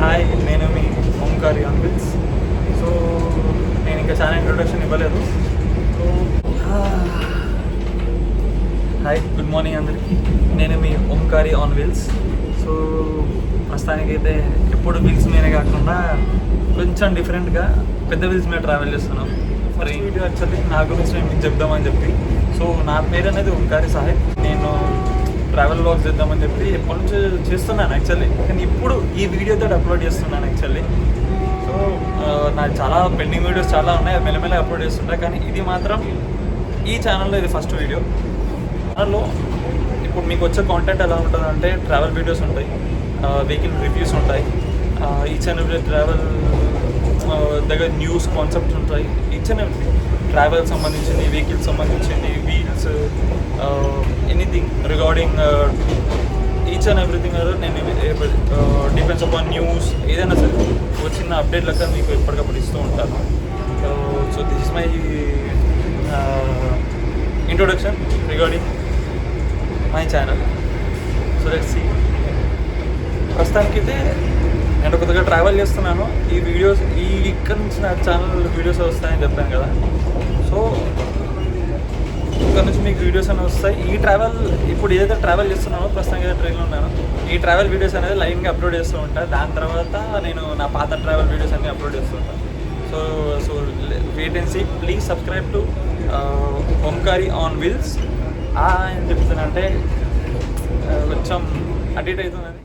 Hi, నేను మీ Omkari uncles. So నేను ఇంకా చాలా ఇంట్రొడక్షన్ ఇవ్వలేదు. సో హాయ్, గుడ్ మార్నింగ్ అందరికీ. నేను మీ ఓంకారి ఆన్ వీల్స్. సో ప్రస్తుతానికైతే ఎప్పుడు వీల్స్ మీదే కాకుండా కొంచెం డిఫరెంట్గా పెద్ద వీల్స్ మీద ట్రావెల్ చేస్తున్నాం. మరి వీడియో యాక్చువల్లీ నా గురించి నేను మీకు చెప్దామని చెప్పి. సో నా పేరు అనేది ఓంకారి సాహెబ్. నేను ట్రావెల్ వ్లాగ్స్ చేద్దామని చెప్పి ఎప్పటి నుంచి చేస్తున్నాను యాక్చువల్లీ, కానీ ఇప్పుడు ఈ వీడియోతో అప్లోడ్ చేస్తున్నాను యాక్చువల్లీ. సో నాకు చాలా పెండింగ్ వీడియోస్ చాలా ఉన్నాయి, మెల్లమెల్ల అప్లోడ్ చేస్తుంటా. కానీ ఇది మాత్రం ఈ ఛానల్లో ఇది ఫస్ట్ వీడియో. ఛానల్లో ఇప్పుడు మీకు వచ్చే కాంటెంట్ ఎలా ఉంటుందంటే ట్రావెల్ వీడియోస్ ఉంటాయి, వెహికల్ రివ్యూస్ ఉంటాయి, ఈచ్ అండ్ ఎవ్రీ ట్రావెల్ దగ్గర న్యూస్ కాన్సెప్ట్స్ ఉంటాయి. ఈచ్ అండ్ ఎవ్రీ ట్రావెల్ సంబంధించింది, వెహికల్స్ సంబంధించింది, wheels, anything regarding each and everything నేను డిపెండ్స్ అపాన్ న్యూస్ ఏదైనా సరే ఒక చిన్న అప్డేట్ లెక్క మీకు ఎప్పటికప్పుడు ఇస్తూ ఉంటాను. So this is my introduction regarding my channel. So let's see. ప్రస్తుతానికైతే నేను కొద్దిగా ట్రావెల్ చేస్తున్నాను. ఈ వీడియోస్ ఇక్కడ నుంచి నా ఛానల్ వీడియోస్ వస్తాయని చెప్పాను కదా. సో ఇక్కడ నుంచి మీకు వీడియోస్ అనేవి వస్తాయి. ఈ ట్రావెల్ ఇప్పుడు ఏదైతే ట్రావెల్ చేస్తున్నానో ప్రస్తుతానికి ఏదైతే ట్రైన్లో ఉన్నానో ఈ ట్రావెల్ వీడియోస్ అనేది లైన్గా అప్లోడ్ చేస్తూ ఉంటాను. దాని తర్వాత నేను నా పాత ట్రావెల్ వీడియోస్ అన్నీ అప్లోడ్ చేస్తూ ఉంటాను. So wait and see. Please subscribe to Omkari on Wheels. ఏం చెప్తున్నానంటే కొంచెం అటు ఇటు అవుతుందని